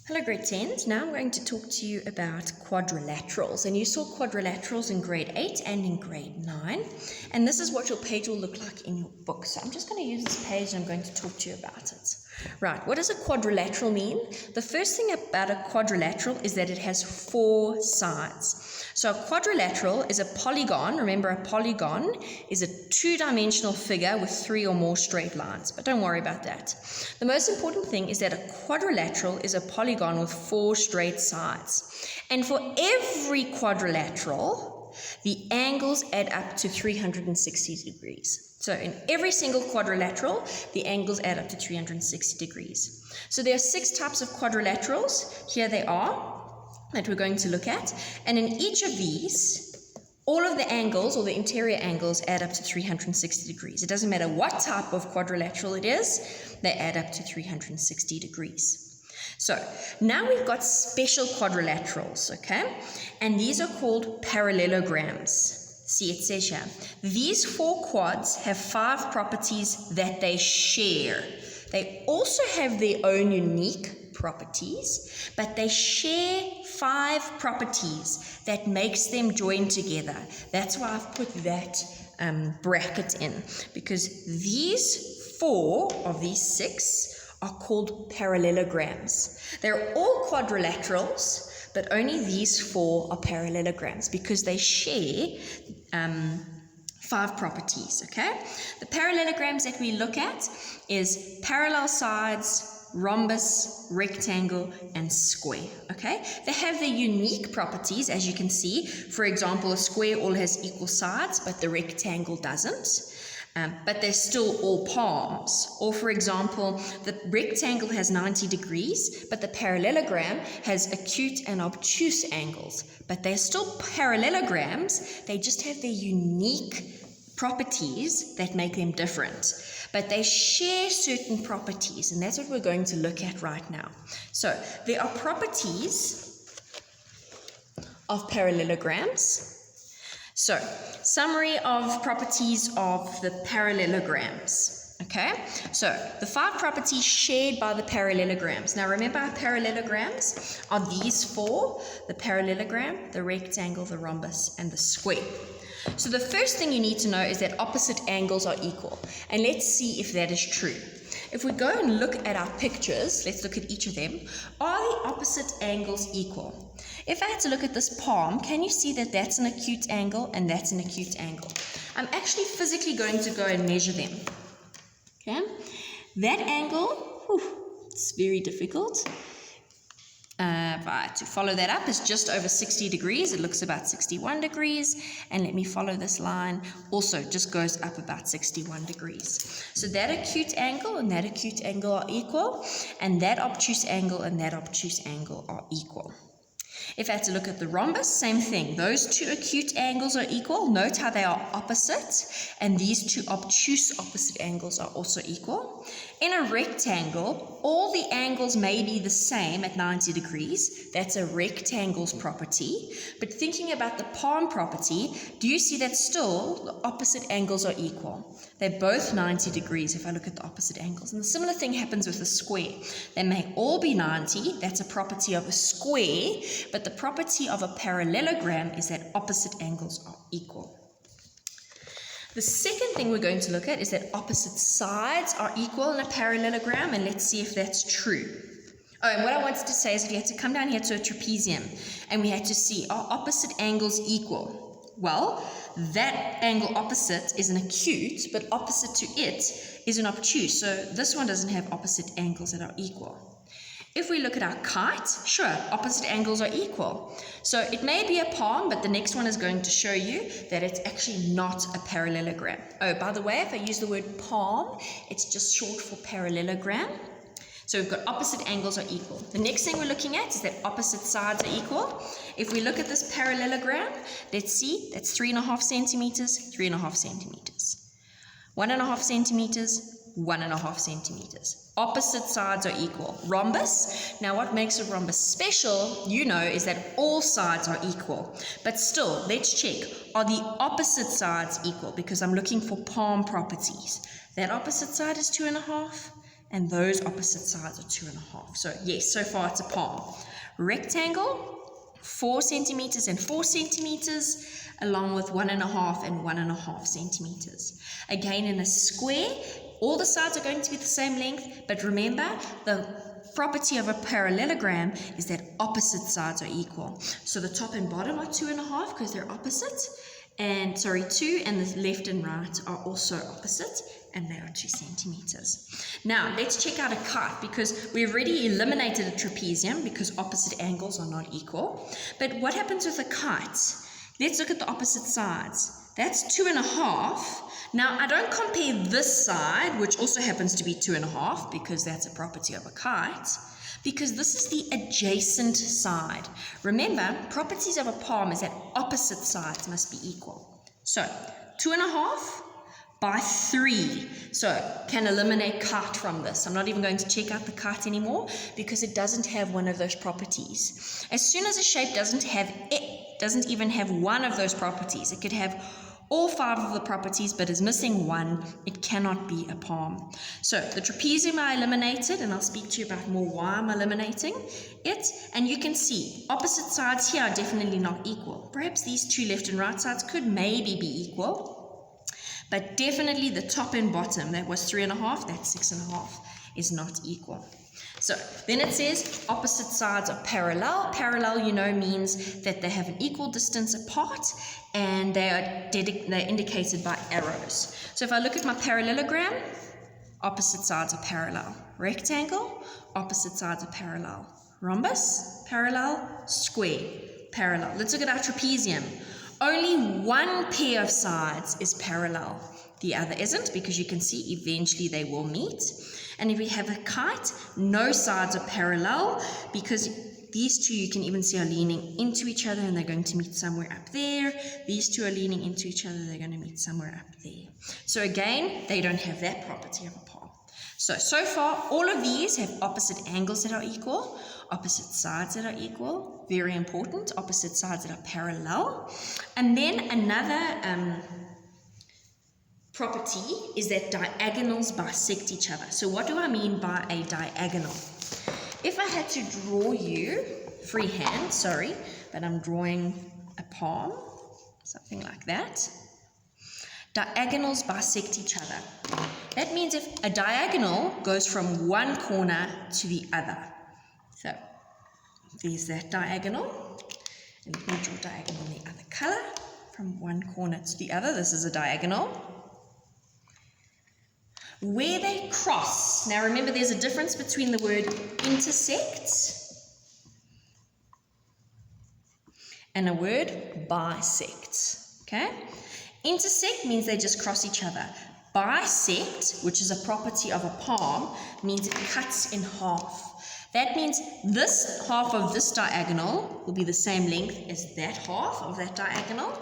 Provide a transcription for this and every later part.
Hello grade 10s, now I'm going to talk to you about quadrilaterals, and you saw quadrilaterals in grade 8 and in grade 9, and this is what your page will look like in your book. So I'm just going to use this page and I'm going to talk to you about it. Right, what does a quadrilateral mean? The first thing about a quadrilateral is that it has 4 sides. So a quadrilateral is a polygon. Remember, a polygon is a 2-dimensional figure with 3 or more straight lines, but don't worry about that. The most important thing is that a quadrilateral is a polygon with 4 straight sides. And for every quadrilateral, the angles add up to 360 degrees. So in every single quadrilateral, the angles add up to 360 degrees. So there are 6 types of quadrilaterals. Here they are that we're going to look at. And in each of these, all of the angles, or the interior angles, add up to 360 degrees. It doesn't matter what type of quadrilateral it is, they add up to 360 degrees. So now we've got special quadrilaterals, okay? And these are called parallelograms. See, it says here, these 4 quads have 5 properties that they share. They also have their own unique properties, but they share 5 properties that makes them join together. That's why I've put that bracket in, because these 4 of these 6 are called parallelograms. They're all quadrilaterals, but only these 4 are parallelograms because they share 5 properties, okay? The parallelograms that we look at is parallel sides, rhombus, rectangle, and square, okay? They have their unique properties, as you can see. For example, a square all has equal sides, but the rectangle doesn't. But they're still all palms. Or for example, the rectangle has 90 degrees, but the parallelogram has acute and obtuse angles. But they're still parallelograms, they just have their unique properties that make them different. But they share certain properties, and that's what we're going to look at right now. So there are properties of parallelograms. So, summary of properties of the parallelograms, okay? So, the 5 properties shared by the parallelograms. Now, remember our parallelograms are these 4, the parallelogram, the rectangle, the rhombus, and the square. So, the first thing you need to know is that opposite angles are equal. And let's see if that is true. If we go and look at our pictures, let's look at each of them. Are the opposite angles equal? If I had to look at this palm, can you see that that's an acute angle and that's an acute angle? I'm actually physically going to go and measure them. Okay? That angle, it's very difficult. If I had to follow that up, is just over 60 degrees. It looks about 61 degrees. And let me follow this line. Also just goes up about 61 degrees. So that acute angle and that acute angle are equal. And that obtuse angle and that obtuse angle are equal. If I had to look at the rhombus, same thing. Those 2 acute angles are equal. Note how they are opposite. And these 2 obtuse opposite angles are also equal. In a rectangle, all the angles may be the same at 90 degrees. That's a rectangle's property. But thinking about the palm property, do you see that still the opposite angles are equal? They're both 90 degrees if I look at the opposite angles. And the similar thing happens with a square. They may all be 90. That's a property of a square. But the property of a parallelogram is that opposite angles are equal. The second thing we're going to look at is that opposite sides are equal in a parallelogram, and let's see if that's true. Oh, and what I wanted to say is if you had to come down here to a trapezium and we had to see, are opposite angles equal? Well, that angle opposite is an acute, but opposite to it is an obtuse. So this one doesn't have opposite angles that are equal. If we look at our kite, sure, opposite angles are equal. So it may be a palm, but the next one is going to show you that it's actually not a parallelogram. Oh, by the way, if I use the word palm, it's just short for parallelogram. So we've got opposite angles are equal. The next thing we're looking at is that opposite sides are equal. If we look at this parallelogram, let's see, that's 3.5 centimeters, 3.5 centimeters. 1.5 centimeters, 1.5 centimeters. Opposite sides are equal. Rhombus, now what makes a rhombus special, you know, is that all sides are equal. But still, let's check. Are the opposite sides equal? Because I'm looking for palm properties. That opposite side is 2.5, and those opposite sides are 2.5. So yes, so far it's a palm. Rectangle, 4 centimeters and 4 centimeters, along with 1.5 and 1.5 centimeters. Again, in a square, all the sides are going to be the same length, but remember, the property of a parallelogram is that opposite sides are equal. So the top and bottom are 2.5 because they're opposite, and 2, and the left and right are also opposite, and they are 2 centimeters. Now, let's check out a kite, because we already eliminated a trapezium because opposite angles are not equal. But what happens with a kite? Let's look at the opposite sides. That's 2.5. Now, I don't compare this side, which also happens to be 2.5, because that's a property of a kite, because this is the adjacent side. Remember, properties of a palm is that opposite sides must be equal. So, 2.5 by 3. So, can eliminate kite from this. I'm not even going to check out the kite anymore, because it doesn't have one of those properties. As soon as a shape doesn't even have one of those properties, it could have all 5 of the properties but is missing one, it cannot be a palm. So the trapezium I eliminated, and I'll speak to you about more why I'm eliminating it, and you can see opposite sides here are definitely not equal. Perhaps these 2 left and right sides could maybe be equal, but definitely the top and bottom, that was 3.5, that's 6.5, is not equal. So then it says opposite sides are parallel. Parallel, you know, means that they have an equal distance apart, and they're indicated by arrows. So if I look at my parallelogram, opposite sides are parallel. Rectangle, opposite sides are parallel. Rhombus, parallel. Square, parallel. Let's look at our trapezium. Only one pair of sides is parallel. The other isn't, because you can see eventually they will meet. And if we have a kite, no sides are parallel, because these 2 you can even see are leaning into each other, and they're going to meet somewhere up there. These 2 are leaning into each other, they're going to meet somewhere up there. So again, they don't have that property of a palm. So far, all of these have opposite angles that are equal, opposite sides that are equal, very important, opposite sides that are parallel. And then another property is that diagonals bisect each other. So what do I mean by a diagonal? If I had to draw you, freehand, sorry, but I'm drawing a palm, something like that. Diagonals bisect each other. That means if a diagonal goes from one corner to the other. So there's that diagonal, and let me draw diagonal in the other color, from one corner to the other. This is a diagonal. Where they cross, now remember there's a difference between the word intersect and a word bisect, okay? Intersect means they just cross each other. Bisect, which is a property of a palm, means it cuts in half. That means this half of this diagonal will be the same length as that half of that diagonal,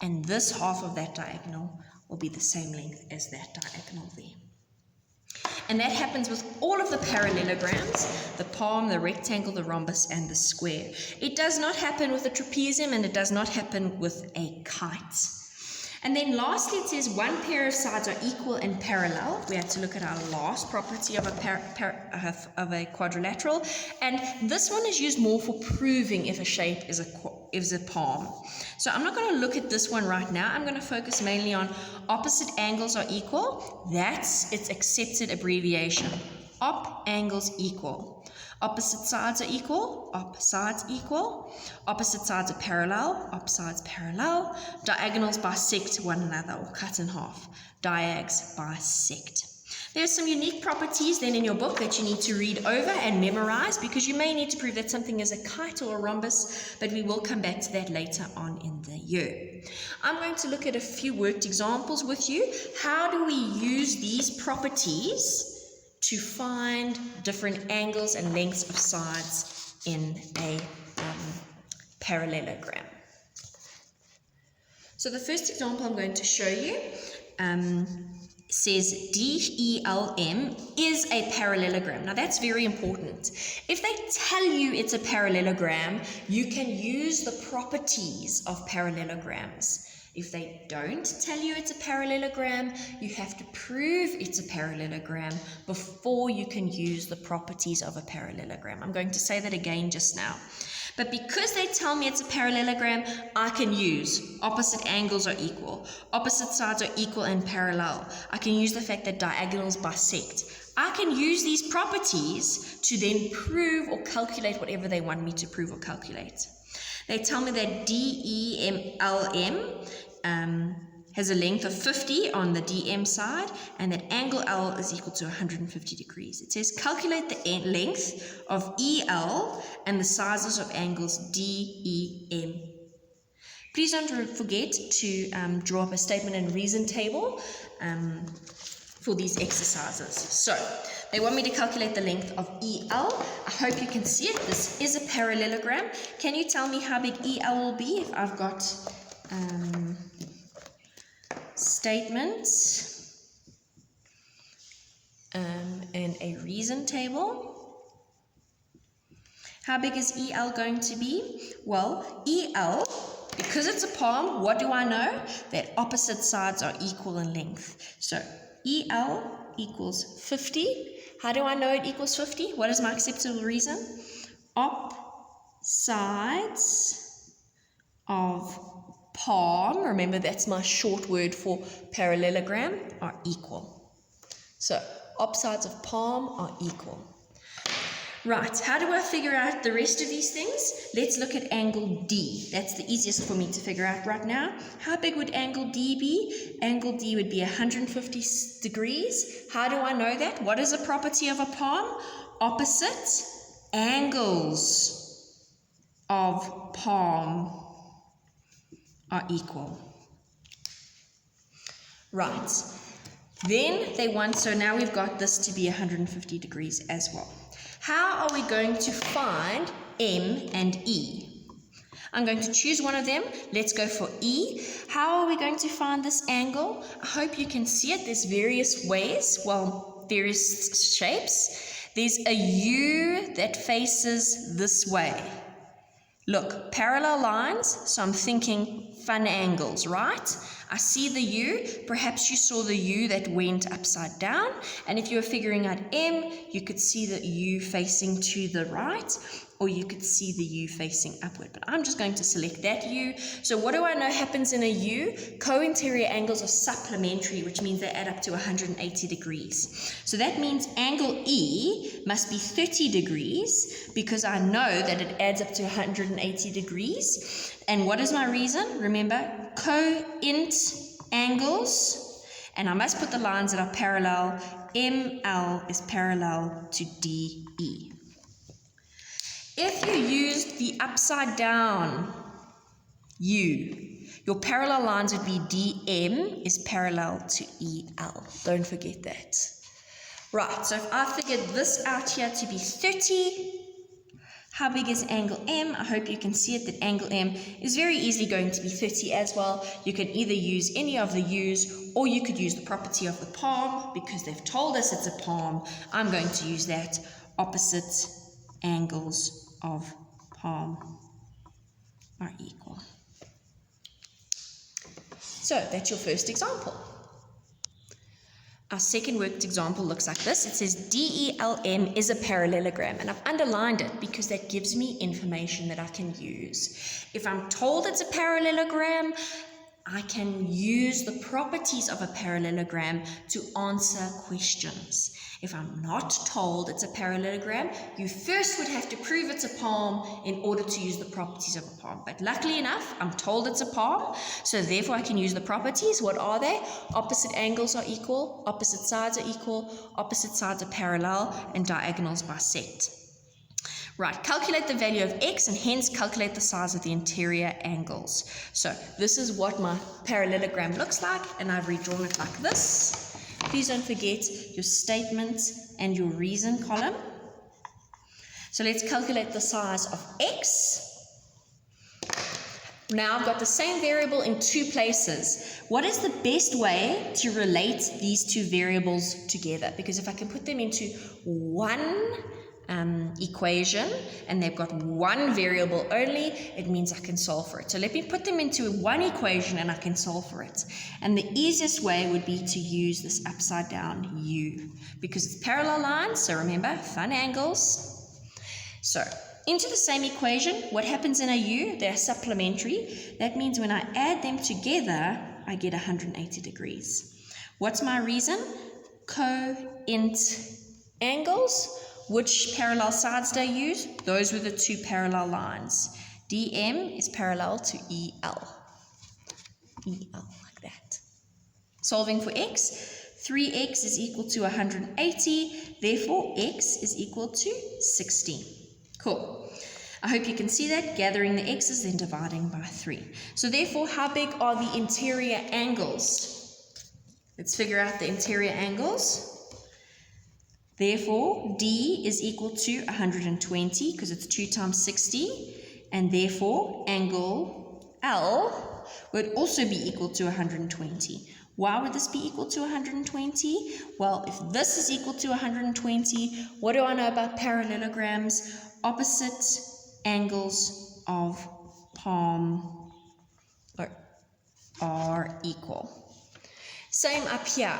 and this half of that diagonal will be the same length as that diagonal there. And that happens with all of the parallelograms, the palm, the rectangle, the rhombus, and the square. It does not happen with a trapezium, and it does not happen with a kite. And then lastly, it says one pair of sides are equal and parallel. We had to look at our last property of a quadrilateral. And this one is used more for proving if a shape is a palm. So I'm not going to look at this one right now. I'm going to focus mainly on opposite angles are equal. That's its accepted abbreviation. Op angles equal. Opposite sides are equal, op sides equal. Opposite sides are parallel, op sides parallel. Diagonals bisect one another or cut in half. Diags bisect. There's some unique properties then in your book that you need to read over and memorize, because you may need to prove that something is a kite or a rhombus, but we will come back to that later on in the year. I'm going to look at a few worked examples with you. How do we use these properties to find different angles and lengths of sides in a parallelogram? So the first example I'm going to show you says DELM is a parallelogram. Now that's very important. If they tell you it's a parallelogram, you can use the properties of parallelograms If they don't tell you it's a parallelogram, you have to prove it's a parallelogram before you can use the properties of a parallelogram. I'm going to say that again just now. But because they tell me it's a parallelogram, I can use opposite angles are equal, opposite sides are equal and parallel. I can use the fact that diagonals bisect. I can use these properties to then prove or calculate whatever they want me to prove or calculate. They tell me that DELM has a length of 50 on the DM side, and that angle L is equal to 150 degrees. It says calculate the length of EL and the sizes of angles DEM. Please don't forget to draw up a statement and reason table for these exercises. So they want me to calculate the length of EL. I hope you can see it. This is a parallelogram. Can you tell me how big EL will be if I've got statements and a reason table? How big is EL going to be? Well, EL, because it's a palm, what do I know? That opposite sides are equal in length. So EL equals 50. How do I know it equals 50? What is my acceptable reason? Op sides of palm, remember that's my short word for parallelogram, are equal. So op sides of palm are equal. Right, how do I figure out the rest of these things? Let's look at angle D. That's the easiest for me to figure out right now. How big would angle D be? Angle D would be 150 degrees. How do I know that? What is a property of a palm? Opposite angles of palm are equal. Right. Then they want, so now we've got this to be 150 degrees as well. How are we going to find M and E? I'm going to choose one of them. Let's go for E. How are we going to find this angle? I hope you can see it. There's various ways, well, various shapes. There's a U that faces this way. Look, parallel lines, so I'm thinking fun angles, right? I see the U, perhaps you saw the U that went upside down, and if you were figuring out M, you could see the U facing to the right, or you could see the U facing upward, but I'm just going to select that U. So what do I know happens in a U? Co-interior angles are supplementary, which means they add up to 180 degrees. So that means angle E must be 30 degrees, because I know that it adds up to 180 degrees. And what is my reason? Remember, co-int angles, and I must put the lines that are parallel. ML is parallel to DE. If you used the upside down U, your parallel lines would be DM is parallel to EL. Don't forget that. Right, so if I figured this out here to be 30, how big is angle M? I hope you can see it, that angle M is very easily going to be 30 as well. You can either use any of the U's, or you could use the property of the palm, because they've told us it's a palm. I'm going to use that. Opposite angles of palm are equal. So that's your first example. Our second worked example looks like this. It says DELM is a parallelogram, and I've underlined it because that gives me information that I can use. If I'm told it's a parallelogram, I can use the properties of a parallelogram to answer questions. If I'm not told it's a parallelogram, you first would have to prove it's a palm in order to use the properties of a palm. But luckily enough, I'm told it's a palm, so therefore I can use the properties. What are they? Opposite angles are equal, opposite sides are equal, opposite sides are parallel, and diagonals bisect. Right, calculate the value of x and hence calculate the size of the interior angles. So this is what my parallelogram looks like, and I've redrawn it like this. Please don't forget your statement and your reason column. So let's calculate the size of x. Now I've got the same variable in two places. What is the best way to relate these two variables together? Because if I can put them into one equation and they've got one variable only, it means I can solve for it. So let me put them into one equation and I can solve for it. And the easiest way would be to use this upside down U because it's parallel lines, so remember, fun angles. So into the same equation, what happens in a U? They're supplementary. That means when I add them together, I get 180 degrees. What's my reason? Co-int angles. Which parallel sides do I use? Those were the two parallel lines. DM is parallel to EL. EL, like that. Solving for x, 3x is equal to 180, therefore x is equal to 60. Cool. I hope you can see that, gathering the x's, then dividing by 3. So therefore, how big are the interior angles? Let's figure out the interior angles. Therefore, D is equal to 120 because it's 2 times 60, and therefore angle L would also be equal to 120. Why would this be equal to 120? Well, if this is equal to 120, what do I know about parallelograms? Opposite angles of palm are equal. Same up here.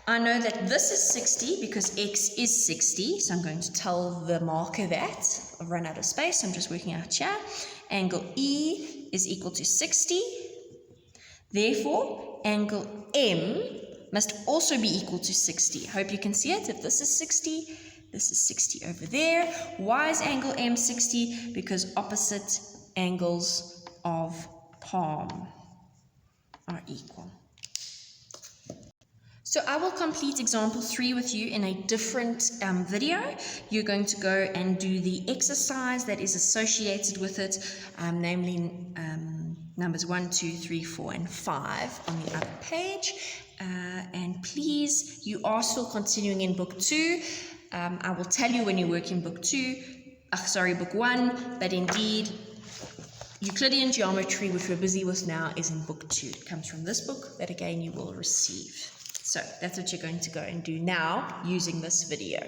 I know that this is 60 because x is 60, so I'm going to tell the marker that. I've run out of space, so I'm just working out here. Angle E is equal to 60. Therefore, angle M must also be equal to 60. I hope you can see it. If this is 60, this is 60 over there. Why is angle M 60? Because opposite angles of palm are equal. So I will complete example 3 with you in a different video. You're going to go and do the exercise that is associated with it, namely numbers 1, 2, 3, 4, and 5 on the other page. And please, you are still continuing in book 2. I will tell you when you work in book 1, but indeed, Euclidean geometry, which we're busy with now, is in book 2. It comes from this book that again you will receive. So that's what you're going to go and do now using this video.